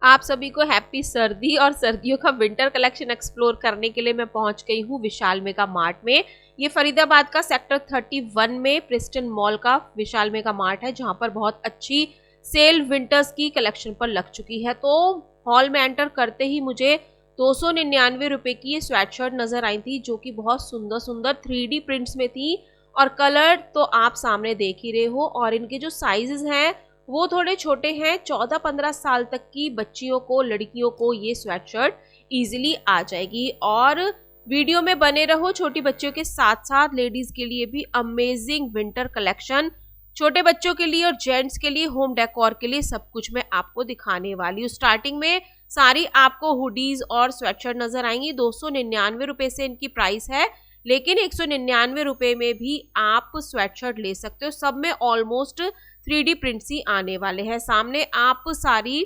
आप सभी को हैप्पी सर्दी और सर्दियों का विंटर कलेक्शन एक्सप्लोर करने के लिए मैं पहुंच गई हूँ विशाल मेगा मार्ट में। ये फरीदाबाद का सेक्टर 31 में प्रिस्टन मॉल का विशाल मेगा मार्ट है, जहां पर बहुत अच्छी सेल विंटर्स की कलेक्शन पर लग चुकी है। तो हॉल में एंटर करते ही मुझे 299 रुपए की ये स्वेटशर्ट नजर आई थी, जो कि बहुत सुंदर सुंदर 3D प्रिंट्स में थी। और कलर तो आप सामने देख ही रहे हो, और इनके जो साइजेस हैं वो थोड़े छोटे हैं। 14-15 साल तक की बच्चियों को, लड़कियों को ये स्वेटशर्ट इजीली आ जाएगी। और वीडियो में बने रहो। छोटी बच्चियों के साथ साथ लेडीज के लिए भी अमेजिंग विंटर कलेक्शन, छोटे बच्चों के लिए और जेंट्स के लिए, होम डेकोर के लिए सब कुछ मैं आपको दिखाने वाली हूँ। स्टार्टिंग में सारी आपको हुडीज और स्वेटशर्ट नजर आएंगी। 299 रुपए से इनकी प्राइस है, लेकिन 199 रुपए में भी आप स्वेटशर्ट ले सकते हो। सब में ऑलमोस्ट 3D प्रिंट्स ही आने वाले हैं। सामने आप सारी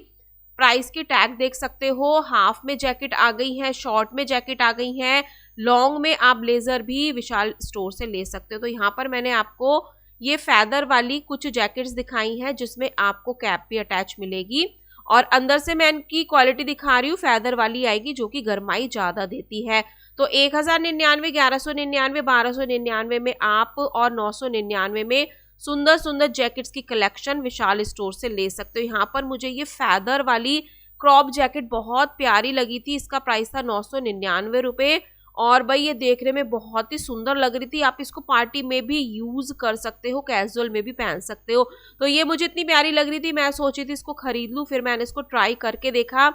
प्राइस की टैग देख सकते हो। हाफ में जैकेट आ गई है, शॉर्ट में जैकेट आ गई है, लॉन्ग में आप ब्लेजर भी विशाल स्टोर से ले सकते हो। तो यहाँ पर मैंने आपको ये फैदर वाली कुछ जैकेट्स दिखाई हैं, जिसमें आपको कैप भी अटैच मिलेगी। और अंदर से मैं इनकी क्वालिटी दिखा रही हूँ, फैदर वाली आएगी जो कि गर्माई ज्यादा देती है। तो 1099, 1199, 1299 में आप, और 999 में सुंदर सुंदर जैकेट्स की कलेक्शन विशाल स्टोर से ले सकते हो। यहाँ पर मुझे ये फैदर वाली क्रॉप जैकेट बहुत प्यारी लगी थी। इसका प्राइस था 999 रुपए। और भाई ये देखने में बहुत ही सुंदर लग रही थी। आप इसको पार्टी में भी यूज कर सकते हो, कैजुअल में भी पहन सकते हो। तो ये मुझे इतनी प्यारी लग रही थी, मैं सोची थी इसको खरीद लूं। फिर मैंने इसको ट्राई करके देखा,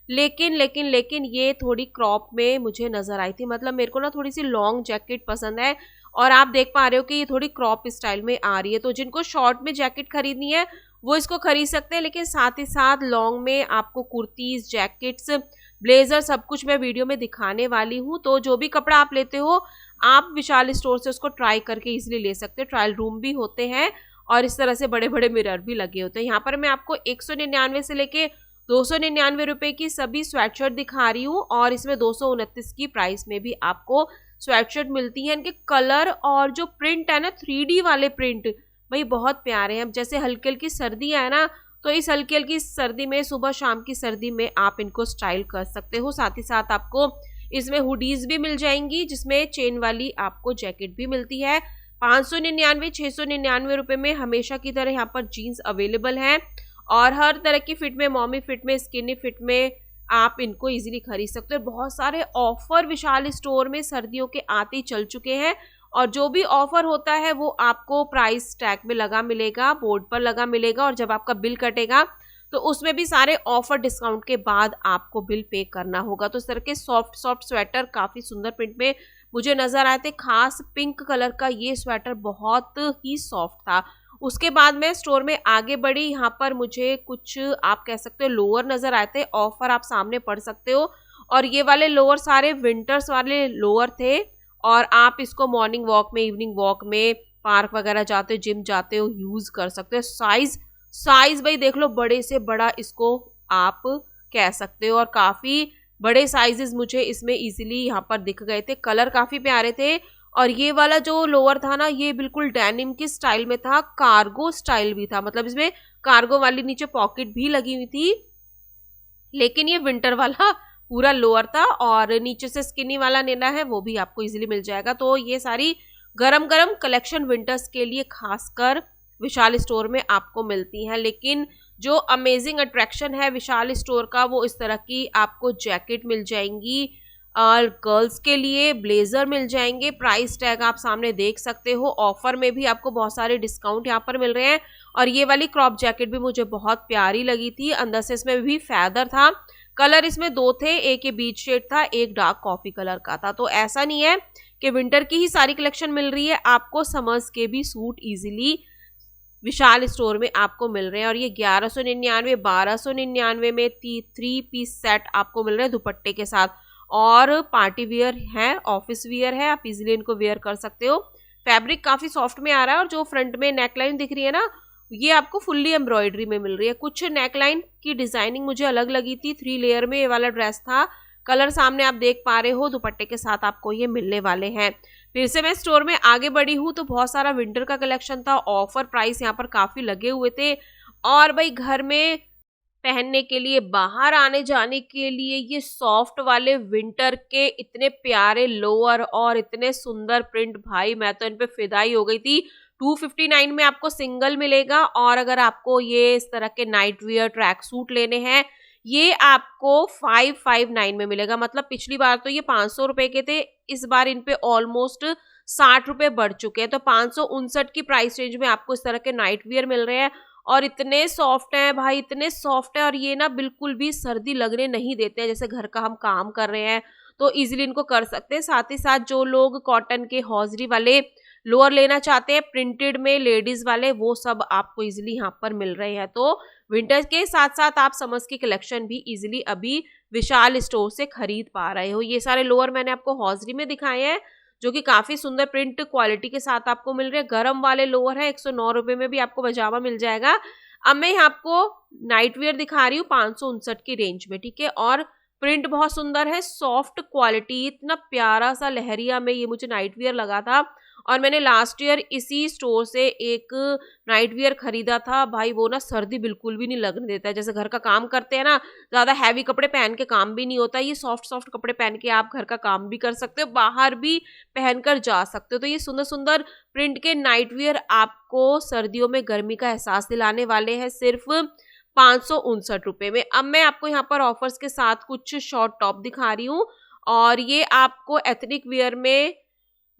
लेकिन ये थोड़ी क्रॉप में मुझे नजर आई थी। मतलब मेरे को ना थोड़ी सी लॉन्ग जैकेट पसंद है, और आप देख पा रहे हो कि ये थोड़ी क्रॉप स्टाइल में आ रही है। तो जिनको शॉर्ट में जैकेट खरीदनी है वो इसको खरीद सकते हैं, लेकिन साथ ही साथ लॉन्ग में आपको कुर्तीज, जैकेट्स, ब्लेजर सब कुछ मैं वीडियो में दिखाने वाली हूँ। तो जो भी कपड़ा आप लेते हो, आप विशाल स्टोर से उसको ट्राई करके इजीली ले सकते हो। ट्रायल रूम भी होते हैं, और इस तरह से बड़े बड़े मिरर भी लगे होते हैं। यहाँ पर मैं आपको 199 से लेके 299 रुपए की सभी स्वेटशर्ट दिखा रही हूँ, और इसमें 229 की प्राइस में भी आपको स्वेटशर्ट मिलती है। इनके कलर और जो प्रिंट है ना, 3D वाले प्रिंट, भाई बहुत प्यारे हैं। अब जैसे हल्की हल्की सर्दियाँ है ना, तो इस हल्की हल्की सर्दी में, सुबह शाम की सर्दी में आप इनको स्टाइल कर सकते हो। साथ ही साथ आपको इसमें हुडीज भी मिल जाएंगी, जिसमें चेन वाली आपको जैकेट भी मिलती है। 599, 699 रुपए में हमेशा की तरह यहाँ पर जीन्स अवेलेबल है, और हर तरह की फिट में, मॉमी फिट में, स्किनी फिट में आप इनको इजीली खरीद सकते हो। बहुत सारे ऑफर विशाल स्टोर में सर्दियों के आते ही चल चुके हैं, और जो भी ऑफर होता है वो आपको प्राइस टैग में लगा मिलेगा, बोर्ड पर लगा मिलेगा। और जब आपका बिल कटेगा तो उसमें भी सारे ऑफर डिस्काउंट के बाद आपको बिल पे करना होगा। तो इस तरह के सॉफ्ट सॉफ्ट स्वेटर काफी सुंदर प्रिंट में मुझे नजर आए थे। खास पिंक कलर का ये स्वेटर बहुत ही सॉफ्ट था। उसके बाद मैं स्टोर में आगे बढ़ी। यहाँ पर मुझे कुछ आप कह सकते हो लोअर नजर आए थे। ऑफर आप सामने पढ़ सकते हो, और ये वाले लोअर सारे विंटर्स वाले लोअर थे, और आप इसको मॉर्निंग वॉक में, इवनिंग वॉक में, पार्क वगैरह जाते हो, जिम जाते हो, यूज कर सकते हो। साइज साइज भाई देख लो, बड़े से बड़ा इसको आप कह सकते हो, और काफी बड़े साइजेस मुझे इसमें इजीली यहाँ पर दिख गए थे। कलर काफी प्यारे थे। और ये वाला जो लोअर था ना, ये बिल्कुल डेनिम की स्टाइल में था, कार्गो स्टाइल भी था। मतलब इसमें कार्गो वाली नीचे पॉकेट भी लगी हुई थी, लेकिन ये विंटर वाला पूरा लोअर था, और नीचे से स्किनी वाला लेना है वो भी आपको इजीली मिल जाएगा। तो ये सारी गरम गरम कलेक्शन विंटर्स के लिए खासकर विशाल स्टोर में आपको मिलती हैं। लेकिन जो अमेजिंग अट्रैक्शन है विशाल स्टोर का, वो इस तरह की आपको जैकेट मिल जाएंगी, और गर्ल्स के लिए ब्लेजर मिल जाएंगे। प्राइस टैग आप सामने देख सकते हो। ऑफर में भी आपको बहुत सारे डिस्काउंट यहाँ पर मिल रहे हैं। और ये वाली क्रॉप जैकेट भी मुझे बहुत प्यारी लगी थी। अंदर से इसमें भी फैदर था। कलर इसमें दो थे, एक ये बीच शेड था, एक डार्क कॉफी कलर का था। तो ऐसा नहीं है कि विंटर की ही सारी कलेक्शन मिल रही है, आपको समर्स के भी सूट इजीली विशाल स्टोर में आपको मिल रहे हैं। और ये 1199, 1299 में 3 पीस सेट आपको मिल रहे हैं दुपट्टे के साथ। और पार्टी वियर है, ऑफिस वियर है, आप इजीली इनको वेयर कर सकते हो। फैब्रिक काफी सॉफ्ट में आ रहा है, और जो फ्रंट में नेकलाइन दिख रही है ना, ये आपको फुल्ली एम्ब्रॉयडरी में मिल रही है। कुछ नेकलाइन की डिजाइनिंग मुझे अलग लगी थी। 3 लेयर में ये वाला ड्रेस था। कलर सामने आप देख पा रहे हो, दुपट्टे के साथ आपको ये मिलने वाले हैं। फिर से मैं स्टोर में आगे बढ़ी हूँ, तो बहुत सारा विंटर का कलेक्शन था। ऑफर प्राइस यहाँ पर काफी लगे हुए थे। और भाई घर में पहनने के लिए, बाहर आने जाने के लिए ये सॉफ्ट वाले विंटर के इतने प्यारे लोअर और इतने सुंदर प्रिंट, भाई मैं तो इन पे फिदा ही हो गई थी। 259 में आपको सिंगल मिलेगा और अगर आपको ये इस तरह के नाइट वियर ट्रैक सूट लेने हैं ये आपको 559 में मिलेगा। मतलब पिछली बार तो ये 500 रुपए के थे, इस बार इन पे ऑलमोस्ट 60 रुपए बढ़ चुके हैं। तो 559 की प्राइस रेंज में आपको इस तरह के नाइट वियर मिल रहे हैं और इतने सॉफ्ट हैं भाई, इतने सॉफ्ट है और ये ना बिल्कुल भी सर्दी लगने नहीं देते हैं। जैसे घर का हम काम कर रहे हैं तो इजीली इनको कर सकते हैं। साथ ही साथ जो लोग कॉटन के हौजरी वाले लोअर लेना चाहते हैं प्रिंटेड में लेडीज वाले, वो सब आपको इजीली यहाँ पर मिल रहे हैं। तो विंटर के साथ साथ आप समर्स की कलेक्शन भी इजीली अभी विशाल स्टोर से खरीद पा रहे हो। ये सारे लोअर मैंने आपको हौजरी में दिखाए हैं जो कि काफी सुंदर प्रिंट क्वालिटी के साथ आपको मिल रहे हैं। गरम वाले लोअर है 109 रुपए में भी आपको पजामा मिल जाएगा। अब मैं यहाँ आपको नाइट वियर दिखा रही हूँ 559 की रेंज में, ठीक है। और प्रिंट बहुत सुंदर है, सॉफ्ट क्वालिटी, इतना प्यारा सा लहरिया में ये मुझे नाइट वियर लगा था और मैंने लास्ट ईयर इसी स्टोर से एक नाइट वियर खरीदा था। भाई वो ना सर्दी बिल्कुल भी नहीं लगने देता है। जैसे घर का काम करते हैं ना, ज्यादा हैवी कपड़े पहन के काम भी नहीं होता, ये सॉफ्ट सॉफ्ट कपड़े पहन के आप घर का काम भी कर सकते हो, बाहर भी पहनकर जा सकते हो। तो ये सुंदर सुंदर प्रिंट के नाइट वियर आपको सर्दियों में गर्मी का एहसास दिलाने वाले हैं सिर्फ 559 रुपए में। अब मैं आपको यहाँ पर ऑफर्स के साथ कुछ शॉर्ट टॉप दिखा रही हूँ और ये आपको एथनिक वियर में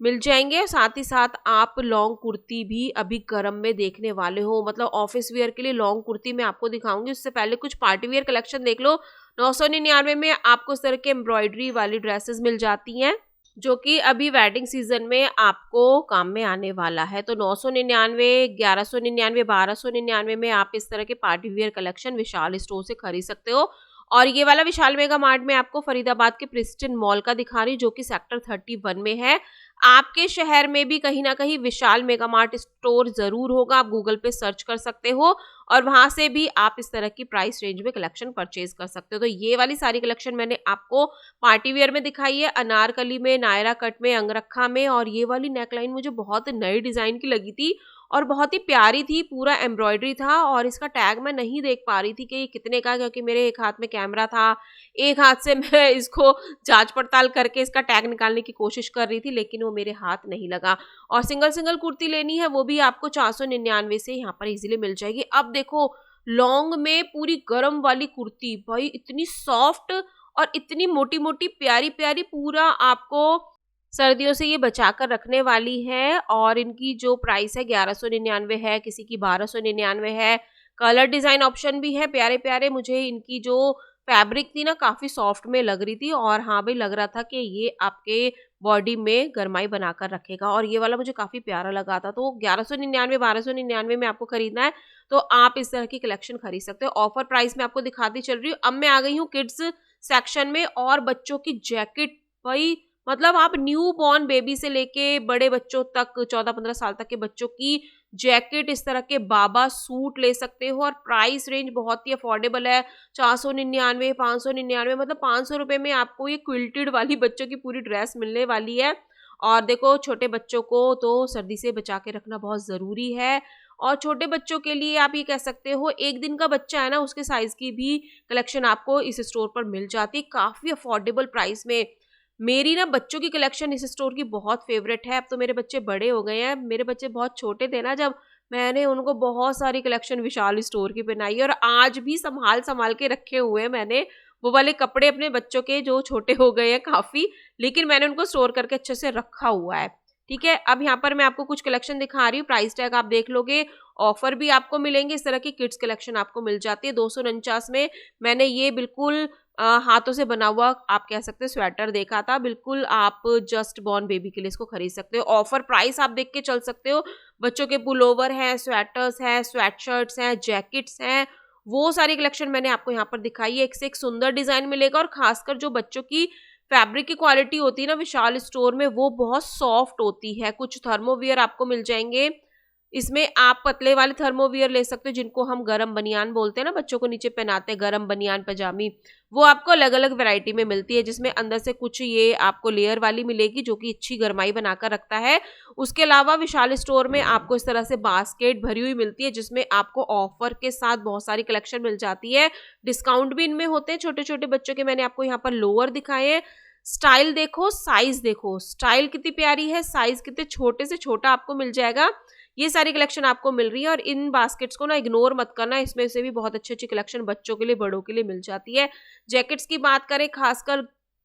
मिल जाएंगे और साथ ही साथ आप लॉन्ग कुर्ती भी अभी गर्म में देखने वाले हो। मतलब ऑफिस वियर के लिए लॉन्ग कुर्ती मैं आपको दिखाऊंगी, उससे पहले कुछ पार्टी वियर कलेक्शन देख लो। 999 में आपको इस तरह के एम्ब्रॉयडरी वाली ड्रेसेस मिल जाती हैं जो कि अभी वेडिंग सीजन में आपको काम में आने वाला है। तो 999, 1199, 1299 में आप इस तरह के पार्टी वियर कलेक्शन विशाल स्टोर से खरीद सकते हो। और ये वाला विशाल मेगा मार्ट में आपको फरीदाबाद के प्रिस्टन मॉल का दिखा रही हूँ जो कि सेक्टर 31 में है। आपके शहर में भी कहीं ना कहीं विशाल मेगा मार्ट स्टोर जरूर होगा, आप गूगल पे सर्च कर सकते हो और वहां से भी आप इस तरह की प्राइस रेंज में कलेक्शन परचेज कर सकते हो। तो ये वाली सारी कलेक्शन मैंने आपको पार्टी वेयर में दिखाई है, अनारकली में, नायरा कट में, अंगरखा में। और ये वाली नेकलाइन मुझे बहुत नई डिजाइन की लगी थी और बहुत ही प्यारी थी, पूरा एम्ब्रॉयडरी था और इसका टैग मैं नहीं देख पा रही थी कि ये कितने का, क्योंकि मेरे एक हाथ में कैमरा था, एक हाथ से मैं इसको जांच पड़ताल करके इसका टैग निकालने की कोशिश कर रही थी लेकिन वो मेरे हाथ नहीं लगा। और सिंगल सिंगल कुर्ती लेनी है वो भी आपको 499 से यहाँ पर इजीली मिल जाएगी। अब देखो लॉन्ग में पूरी गरम वाली कुर्ती, भाई इतनी सॉफ्ट और इतनी मोटी मोटी प्यारी प्यारी, पूरा आपको सर्दियों से ये बचा कर रखने वाली है। और इनकी जो प्राइस है 1199 है, किसी की 1299 है। कलर डिजाइन ऑप्शन भी है प्यारे प्यारे। मुझे इनकी जो फैब्रिक थी ना काफी सॉफ्ट में लग रही थी और हाँ भाई लग रहा था कि ये आपके बॉडी में गर्माई बनाकर रखेगा और ये वाला मुझे काफी प्यारा लगा था। तो 1199, 1299 में आपको खरीदना है तो आप इस तरह की कलेक्शन खरीद सकते हो। ऑफर प्राइस में आपको दिखाती चल रही हूँ। अब मैं आ गई हूँ किड्स सेक्शन में और बच्चों की जैकेट, भाई मतलब आप न्यू बॉर्न बेबी से लेके बड़े बच्चों तक, 14-15 साल तक के बच्चों की जैकेट, इस तरह के बाबा सूट ले सकते हो और प्राइस रेंज बहुत ही अफोर्डेबल है। 499, 599, मतलब 500 रुपए में आपको ये क्विल्टेड वाली बच्चों की पूरी ड्रेस मिलने वाली है। और देखो छोटे बच्चों को तो सर्दी से बचा के रखना बहुत ज़रूरी है और छोटे बच्चों के लिए आप ये कह सकते हो 1 दिन का बच्चा है ना, उसके साइज़ की भी कलेक्शन आपको इस स्टोर पर मिल जाती है काफ़ी अफोर्डेबल प्राइस में। मेरी ना बच्चों की कलेक्शन इस स्टोर की बहुत फेवरेट है। अब तो मेरे बच्चे बड़े हो गए हैं, मेरे बच्चे बहुत छोटे थे ना जब, मैंने उनको बहुत सारी कलेक्शन विशाल स्टोर की पहनाई है और आज भी संभाल संभाल के रखे हुए हैं मैंने वो वाले कपड़े अपने बच्चों के जो छोटे हो गए हैं काफ़ी, लेकिन मैंने उनको स्टोर करके अच्छे से रखा हुआ है। ठीक है, अब यहाँ पर मैं आपको कुछ कलेक्शन दिखा रही हूँ, प्राइस टैग आप देख लोगे, ऑफर भी आपको मिलेंगे। इस तरह की किड्स कलेक्शन आपको मिल जाती है। 249 में मैंने ये बिल्कुल हाथों से बना हुआ आप कह सकते हो स्वेटर देखा था, बिल्कुल आप जस्ट बॉर्न बेबी के लिए इसको खरीद सकते हो। ऑफर प्राइस आप देख के चल सकते हो। बच्चों के पुलोवर हैं, स्वेटर्स हैं, स्वेटशर्ट्स हैं, जैकेट्स हैं, वो सारी कलेक्शन मैंने आपको यहाँ पर दिखाई है। एक से एक सुंदर डिजाइन मिलेगा और खासकर जो बच्चों की फैब्रिक की क्वालिटी होती है ना विशाल स्टोर में, वो बहुत सॉफ्ट होती है। कुछ थर्मोवियर आपको मिल जाएंगे इसमें आप पतले वाले थर्मोवियर ले सकते हो, जिनको हम गरम बनियान बोलते हैं ना, बच्चों को नीचे पहनाते हैं गरम बनियान पजामी, वो आपको अलग अलग वैरायटी में मिलती है, जिसमें अंदर से कुछ ये आपको लेयर वाली मिलेगी जो कि अच्छी गर्माई बनाकर रखता है। उसके अलावा विशाल स्टोर में आपको इस तरह से बास्केट भरी हुई मिलती है, जिसमें आपको ऑफर के साथ बहुत सारी कलेक्शन मिल जाती है, डिस्काउंट भी इनमें होते हैं। छोटे छोटे बच्चों के मैंने आपको यहाँ पर लोअर दिखाए हैं। स्टाइल देखो, साइज देखो, स्टाइल कितनी प्यारी है, साइज कितने छोटे से छोटा आपको मिल जाएगा। ये सारी कलेक्शन आपको मिल रही है और इन बास्केट्स को ना इग्नोर मत करना, इसमें से भी बहुत अच्छी अच्छी कलेक्शन बच्चों के लिए बड़ों के लिए मिल जाती है। जैकेट्स की बात करें, खासकर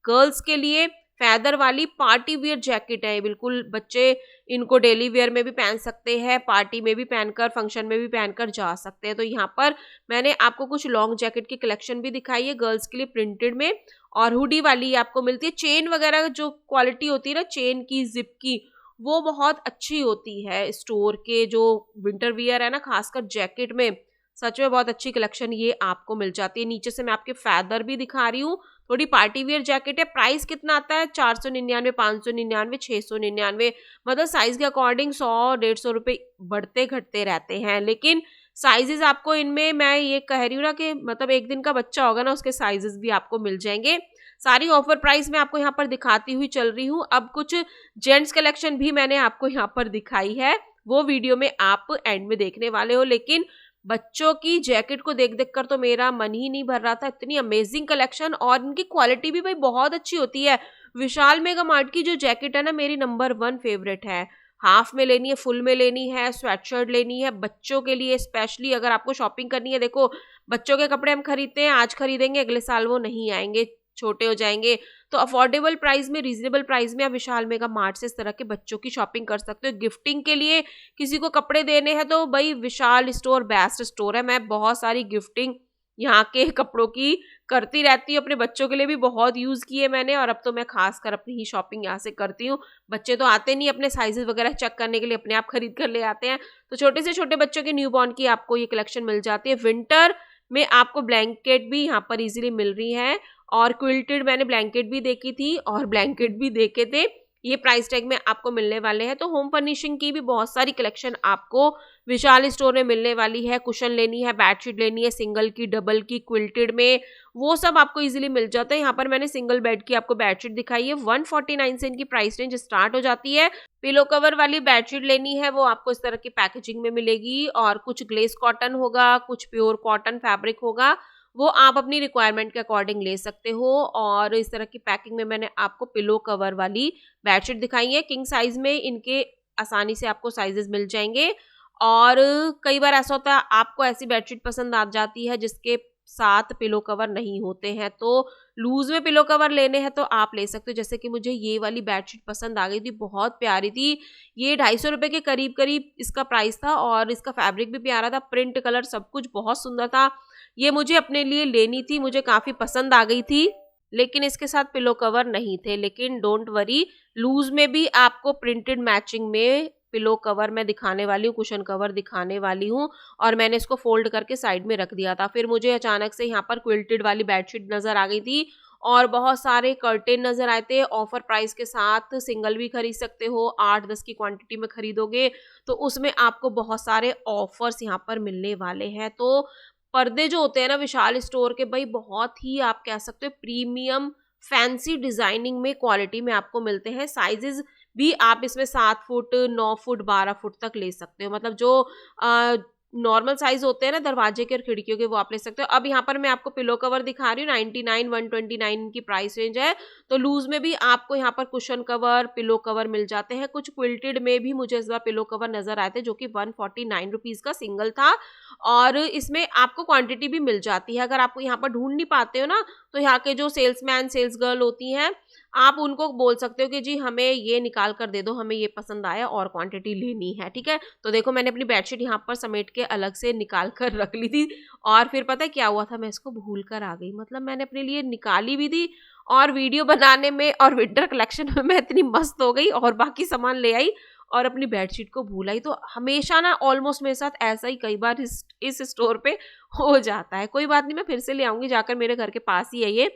गर्ल्स के लिए फैदर वाली पार्टी वियर जैकेट है, बिल्कुल बच्चे इनको डेली वेयर में भी पहन सकते हैं, पार्टी में भी पहनकर, फंक्शन में भी पहनकर जा सकते हैं। तो यहाँ पर मैंने आपको कुछ लॉन्ग जैकेट की कलेक्शन भी दिखाई है गर्ल्स के लिए प्रिंटेड में, और हुडी वाली आपको मिलती है। चेन वगैरह जो क्वालिटी होती है ना चेन की, जिप की, वो बहुत अच्छी होती है। स्टोर के जो विंटर वियर है ना, खासकर जैकेट में, सच में बहुत अच्छी कलेक्शन ये आपको मिल जाती है। नीचे से मैं आपके फैदर भी दिखा रही हूँ, थोड़ी पार्टी वियर जैकेट है। प्राइस कितना आता है? 499, 599, 699, मतलब साइज के अकॉर्डिंग 100-150 रुपये बढ़ते घटते रहते हैं। लेकिन साइजेस आपको इनमें, मैं ये कह रही हूँ ना कि मतलब एक दिन का बच्चा होगा ना, उसके साइजेस भी आपको मिल जाएंगे। सारी ऑफर प्राइस में आपको यहाँ पर दिखाती हुई चल रही हूँ। अब कुछ जेंट्स कलेक्शन भी मैंने आपको यहाँ पर दिखाई है, वो वीडियो में आप एंड में देखने वाले हो। लेकिन बच्चों की जैकेट को देख देख कर तो मेरा मन ही नहीं भर रहा था, इतनी अमेजिंग कलेक्शन, और इनकी क्वालिटी भी भाई बहुत अच्छी होती है। विशाल मेगा मार्ट की जो जैकेट है ना, मेरी नंबर 1 फेवरेट है। हाफ में लेनी है, फुल में लेनी है, स्वेटशर्ट लेनी है, बच्चों के लिए स्पेशली अगर आपको शॉपिंग करनी है। देखो, बच्चों के कपड़े हम खरीदते हैं, आज खरीदेंगे अगले साल वो नहीं आएंगे, छोटे हो जाएंगे। तो अफोर्डेबल प्राइस में, रीजनेबल प्राइस में आप विशाल मेगा मार्ट से इस तरह के बच्चों की शॉपिंग कर सकते हो। गिफ्टिंग के लिए किसी को कपड़े देने हैं तो भाई विशाल स्टोर बेस्ट स्टोर है। मैं बहुत सारी गिफ्टिंग यहाँ के कपड़ों की करती रहती हूँ, अपने बच्चों के लिए भी बहुत यूज किए मैंने, और अब तो मैं खासकर अपनी ही शॉपिंग यहाँ से करती हूँ। बच्चे तो आते नहीं अपने साइजेस वगैरह चेक करने के लिए, अपने आप खरीद कर ले आते हैं। तो छोटे से छोटे बच्चों के न्यूबॉर्न की आपको ये कलेक्शन मिल जाती है। विंटर में आपको ब्लैंकेट भी यहाँ पर इजीली मिल रही है, और क्विल्टेड मैंने ब्लैंकेट भी देखी थी और ब्लैंकेट भी देखे थे, ये प्राइस टैग में आपको मिलने वाले हैं। तो होम फर्निशिंग की भी बहुत सारी कलेक्शन आपको विशाल स्टोर में मिलने वाली है। कुशन लेनी है, बेडशीट लेनी है, सिंगल की, डबल की, क्विल्टेड में, वो सब आपको इजीली मिल जाता है। यहाँ पर मैंने सिंगल बेड की आपको बेडशीट दिखाई है, 149 से इनकी प्राइस रेंज स्टार्ट हो जाती है। पिलो कवर वाली बेडशीट लेनी है, वो आपको इस तरह की पैकेजिंग में मिलेगी, और कुछ ग्लेस कॉटन होगा, कुछ प्योर कॉटन फैब्रिक होगा, वो आप अपनी रिक्वायरमेंट के अकॉर्डिंग ले सकते हो। और इस तरह की पैकिंग में मैंने आपको पिलो कवर वाली बेडशीट दिखाई है। किंग साइज में इनके आसानी से आपको साइजेस मिल जाएंगे। और कई बार ऐसा होता है आपको ऐसी बेडशीट पसंद आ जाती है जिसके साथ पिलो कवर नहीं होते हैं, तो लूज में पिलो कवर लेने हैं तो आप ले सकते हो। जैसे कि मुझे ये वाली बेडशीट पसंद आ गई थी, बहुत प्यारी थी। ये 250 रुपये के करीब करीब इसका प्राइस था, और इसका फैब्रिक भी प्यारा था, प्रिंट कलर सब कुछ बहुत सुंदर था। ये मुझे अपने लिए लेनी थी, मुझे काफ़ी पसंद आ गई थी, लेकिन इसके साथ पिलो कवर नहीं थे। लेकिन डोंट वरी, लूज में भी आपको प्रिंटेड मैचिंग में पिलो कवर मैं दिखाने वाली हूँ, कुशन कवर दिखाने वाली हूँ। और मैंने इसको फोल्ड करके साइड में रख दिया था। फिर मुझे अचानक से यहाँ पर क्विल्टेड वाली बेडशीट नज़र आ गई थी, और बहुत सारे कर्टेन नज़र आए थे ऑफर प्राइस के साथ। सिंगल भी खरीद सकते हो, 8-10 की क्वांटिटी में खरीदोगे तो उसमें आपको बहुत सारे ऑफर्स यहाँ पर मिलने वाले हैं। तो पर्दे जो होते हैं ना विशाल स्टोर के, भाई बहुत ही आप कह सकते हो प्रीमियम फैंसी डिजाइनिंग में, क्वालिटी में आपको मिलते हैं। साइजेस भी आप इसमें 7 फुट, 9 फुट, 12 फुट तक ले सकते हो, मतलब जो नॉर्मल साइज होते हैं ना दरवाजे के और खिड़कियों के, वो आप ले सकते हो। अब यहाँ पर मैं आपको पिलो कवर दिखा रही हूँ, 99, 129 की प्राइस रेंज है। तो लूज में भी आपको यहाँ पर कुशन कवर, पिलो कवर मिल जाते हैं। कुछ क्विल्टेड में भी मुझे इस बार पिलो कवर नजर आए थे, जो कि 149 रुपीज का सिंगल था, और इसमें आपको क्वांटिटी भी मिल जाती है। अगर आपको यहाँ पर ढूंढ नहीं पाते हो ना, तो यहाँ के जो सेल्समैन, सेल्स गर्ल होती हैं, आप उनको बोल सकते हो कि जी हमें ये निकाल कर दे दो, हमें ये पसंद आया और क्वांटिटी लेनी है, ठीक है। तो देखो, मैंने अपनी बेडशीट यहाँ पर समेट के अलग से निकाल कर रख ली थी, और फिर पता है क्या हुआ था, मैं इसको भूल कर आ गई। मतलब मैंने अपने लिए निकाली भी थी, और वीडियो बनाने में और विंटर कलेक्शन में मैं इतनी मस्त हो गई और बाकी सामान ले आई और अपनी बेडशीट को भूल आई। तो हमेशा ना ऑलमोस्ट मेरे साथ ऐसा ही कई बार इस स्टोर पे हो जाता है। कोई बात नहीं, मैं फिर से ले आऊंगी, जाकर मेरे घर के पास ही है ये।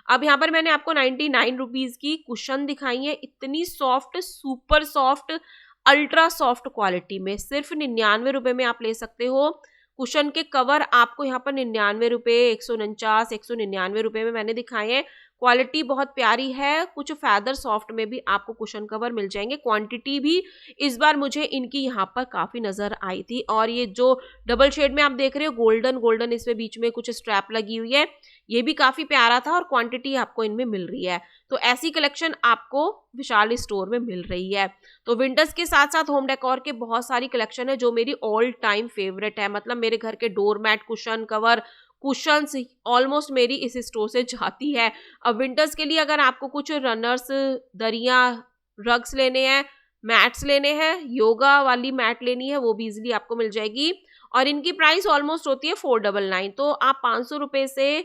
अब यहाँ पर मैंने आपको 99 रुपीज की कुशन दिखाई है, इतनी soft, super soft, ultra soft quality में सिर्फ 99 रुपए में आप ले सकते हो। कुशन के कवर आपको यहाँ पर 99 रुपए, 149, 199 रुपए में मैंने दिखाए हैं। क्वालिटी बहुत प्यारी है। कुछ फैदर सॉफ्ट में भी आपको कुशन कवर मिल जाएंगे। क्वांटिटी भी इस बार मुझे इनकी यहाँ पर काफी नजर आई थी। और ये जो डबल शेड में आप देख रहे हो गोल्डन गोल्डन, इसमें बीच में कुछ स्ट्रैप लगी हुई है, ये भी काफी प्यारा था और क्वांटिटी आपको इनमें मिल रही है। तो ऐसी कलेक्शन आपको विशाल स्टोर में मिल रही है। तो विंटर्स के साथ साथ होम डेकोर के बहुत सारी कलेक्शन है जो मेरी ऑल टाइम फेवरेट है। मतलब मेरे घर के doormat, cushion cover, cushions almost मेरी इस स्टोर से जाती है। अब विंटर्स के लिए अगर आपको कुछ रनर्स, दरिया, रग्स लेने हैं, मैट्स लेने हैं, योगा वाली मैट लेनी है, वो भी इजीली आपको मिल जाएगी। और इनकी प्राइस ऑलमोस्ट होती है 499। तो आप 500 रुपए से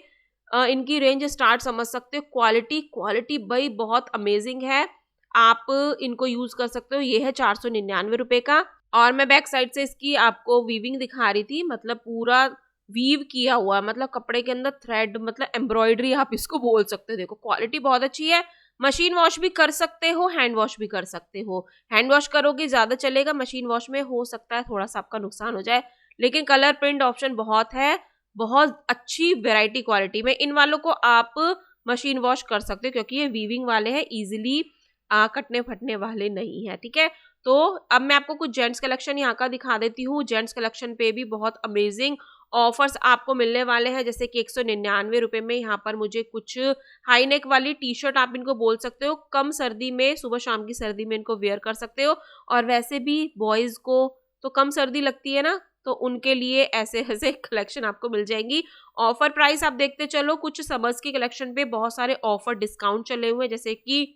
इनकी रेंज स्टार्ट समझ सकते हो। क्वालिटी भाई बहुत अमेजिंग है। आप इनको यूज कर सकते हो। ये है 499 रुपए का। और मैं बैक साइड से इसकी आपको वीविंग दिखा रही थी, मतलब पूरा वीव किया हुआ, मतलब कपड़े के अंदर थ्रेड, मतलब एम्ब्रॉयडरी आप इसको बोल सकते हो। देखो क्वालिटी बहुत अच्छी है। मशीन वॉश भी कर सकते हो, हैंड वॉश भी कर सकते हो। हैंड वॉश करोगे ज्यादा चलेगा, मशीन वॉश में हो सकता है थोड़ा सा आपका नुकसान हो जाए, लेकिन कलर प्रिंट ऑप्शन बहुत है। बहुत अच्छी वेराइटी क्वालिटी में। इन वालों को आप मशीन वॉश कर सकते हो क्योंकि ये वीविंग वाले हैं, इजीली कटने फटने वाले नहीं है। ठीक है, तो अब मैं आपको कुछ जेंट्स कलेक्शन यहाँ का दिखा देती हूँ। जेंट्स कलेक्शन पे भी बहुत अमेजिंग ऑफर्स आपको मिलने वाले हैं। जैसे कि 199 रुपए में यहाँ पर मुझे कुछ हाई नेक वाली टी शर्ट, आप इनको बोल सकते हो, कम सर्दी में, सुबह शाम की सर्दी में इनको वेयर कर सकते हो। और वैसे भी बॉयज को तो कम सर्दी लगती है ना, तो उनके लिए ऐसे ऐसे कलेक्शन आपको मिल जाएंगी। ऑफर प्राइस आप देखते चलो। कुछ समर्स की कलेक्शन पे बहुत सारे ऑफर डिस्काउंट चले हुए हैं, जैसे कि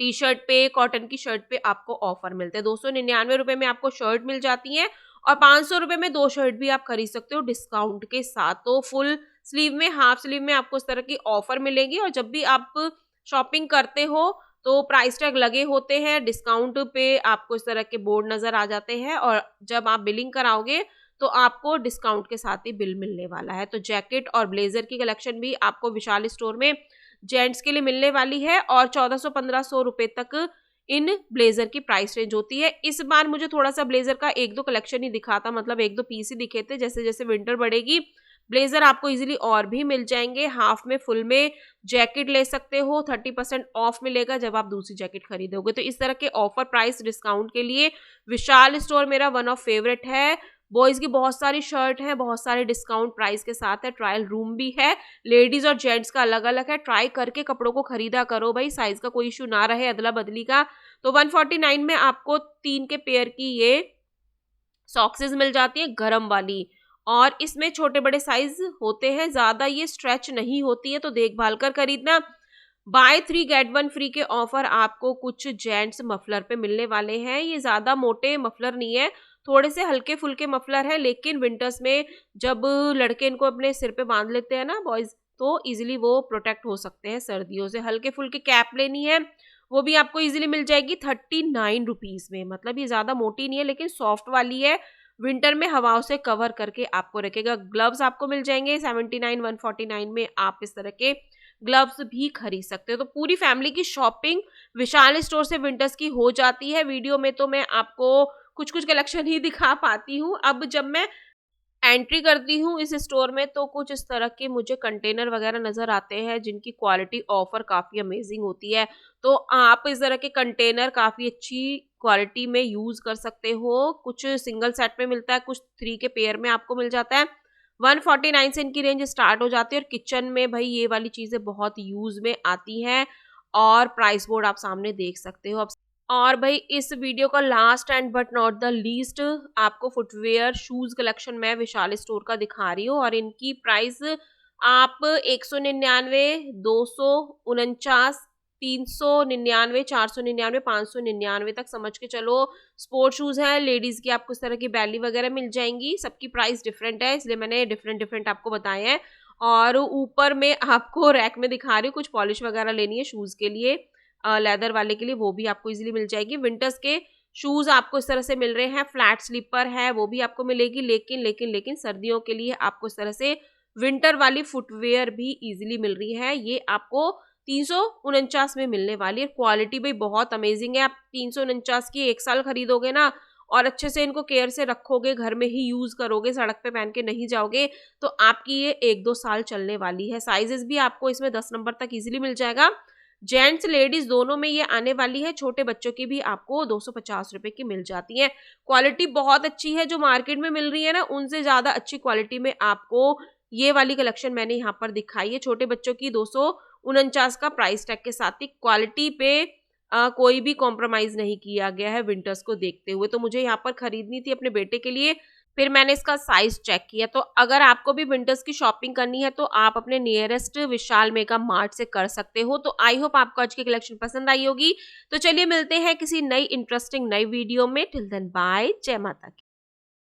टी शर्ट पे, कॉटन की शर्ट पे आपको ऑफर मिलते हैं। 299 रुपए में आपको शर्ट मिल जाती है और 500 रुपए में 2 शर्ट भी आप खरीद सकते हो डिस्काउंट के साथ। तो फुल स्लीव में, हाफ स्लीव में आपको इस तरह की ऑफर मिलेगी। और जब भी आप शॉपिंग करते हो तो प्राइस टैग लगे होते हैं, डिस्काउंट पे आपको इस तरह के बोर्ड नजर आ जाते हैं। और जब आप बिलिंग कराओगे तो आपको डिस्काउंट के साथ ही बिल मिलने वाला है। तो जैकेट और ब्लेजर की कलेक्शन भी आपको विशाल स्टोर में जेंट्स के लिए मिलने वाली है। और 1400-1500 रुपए तक इन ब्लेजर की प्राइस रेंज होती है। इस बार मुझे थोड़ा सा ब्लेजर का 1-2 कलेक्शन ही दिखा था, मतलब 1-2 पीस ही दिखे थे। जैसे जैसे विंटर बढ़ेगी ब्लेजर आपको इजीली और भी मिल जाएंगे। हाफ में, फुल में जैकेट ले सकते हो, 30% ऑफ मिलेगा जब आप दूसरी जैकेट खरीदोगे। तो इस तरह के ऑफर प्राइस डिस्काउंट के लिए विशाल स्टोर मेरा वन ऑफ फेवरेट है। बॉयज की बहुत सारी शर्ट है, बहुत सारे डिस्काउंट प्राइस के साथ है। ट्रायल रूम भी है, लेडीज और जेंट्स का अलग अलग है। ट्राई करके कपड़ों को खरीदा करो भाई, साइज का कोई इशू ना रहे अदला बदली का। तो 149 में आपको 3 के पेयर की ये सॉक्सेस मिल जाती है, गरम वाली। और इसमें छोटे बड़े साइज होते हैं, ज्यादा ये स्ट्रेच नहीं होती है, तो देखभाल कर खरीदना। बाय 3 गेट 1 फ्री के ऑफर आपको कुछ जेंट्स मफलर पे मिलने वाले हैं। ये ज्यादा मोटे मफलर नहीं है, थोड़े से हल्के फुल्के मफलर है, लेकिन विंटर्स में जब लड़के इनको अपने सिर पे बांध लेते हैं ना बॉयज, तो इजीली वो प्रोटेक्ट हो सकते हैं सर्दियों से। हल्के फुल्के कैप लेनी है, वो भी आपको इजीली मिल जाएगी 39 रुपीज में। मतलब ये ज्यादा मोटी नहीं है लेकिन सॉफ्ट वाली है, विंटर में हवाओं से कवर करके आपको रखेगा। ग्लव्स आपको मिल जाएंगे 79, 149 में। आप इस तरह के ग्लव्स भी खरीद सकते हो। तो पूरी फैमिली की शॉपिंग विशाल स्टोर से विंटर्स की हो जाती है। वीडियो में तो मैं आपको कुछ कुछ कलेक्शन ही दिखा पाती हूँ। अब जब मैं एंट्री करती हूँ इस स्टोर में तो कुछ इस तरह के मुझे कंटेनर वगैरह नजर आते हैं जिनकी क्वालिटी ऑफर काफी अमेजिंग होती है। तो आप इस तरह के कंटेनर काफी अच्छी क्वालिटी में यूज कर सकते हो। कुछ सिंगल सेट में मिलता है, कुछ 3 के पेयर में आपको मिल जाता है। 149 से इनकी रेंज स्टार्ट हो जाती है। और किचन में भाई ये वाली चीजें बहुत यूज में आती हैं। और प्राइस बोर्ड आप सामने देख सकते हो। और भाई इस वीडियो का last and but not the least आपको फुटवेयर शूज कलेक्शन मैं विशाल स्टोर का दिखा रही हूँ। और इनकी प्राइस आप 199, 249, 399, 499, 599 तक समझ के चलो। स्पोर्ट शूज है लेडीज की, आपको इस तरह की बैली वगैरह मिल जाएंगी। सबकी प्राइस डिफरेंट है, इसलिए मैंने डिफरेंट डिफरेंट आपको बताए हैं। और ऊपर में आपको रैक में दिखा रही हूँ, कुछ पॉलिश वगैरह लेनी है शूज के लिए, लेदर वाले के लिए, वो भी आपको इजीली मिल जाएगी। विंटर्स के शूज आपको इस तरह से मिल रहे हैं, फ्लैट स्लीपर है वो भी आपको मिलेगी। लेकिन लेकिन लेकिन सर्दियों के लिए आपको इस तरह से विंटर वाली फुटवेयर भी इजीली मिल रही है। ये आपको 349 में मिलने वाली है। क्वालिटी भी बहुत अमेजिंग है। आप 349 की 1 साल खरीदोगे ना और अच्छे से इनको केयर से रखोगे, घर में ही यूज करोगे, सड़क पे पहन के नहीं जाओगे, तो आपकी ये 1-2 साल चलने वाली है। साइजेस भी आपको इसमें 10 नंबर तक इजीली मिल जाएगा। जेंट्स लेडीज दोनों में ये आने वाली है। छोटे बच्चों की भी आपको 250 रुपए की मिल जाती है। क्वालिटी बहुत अच्छी है, जो मार्केट में मिल रही है ना उनसे ज्यादा अच्छी क्वालिटी में आपको ये वाली कलेक्शन मैंने यहाँ पर दिखाई है। छोटे बच्चों की 249 का प्राइस टैग के साथ ही क्वालिटी पे कोई भी कॉम्प्रोमाइज नहीं किया गया है विंटर्स को देखते हुए। तो मुझे यहाँ पर खरीदनी थी अपने बेटे के लिए, फिर मैंने इसका साइज चेक किया। तो अगर आपको भी विंटर्स की शॉपिंग करनी है तो आप अपने नियरेस्ट विशाल मेगा मार्ट से कर सकते हो। तो आई होप आपको आज की कलेक्शन पसंद आई होगी। तो चलिए मिलते हैं किसी नई इंटरेस्टिंग नई वीडियो में। टिल देन बाय, जय माता की।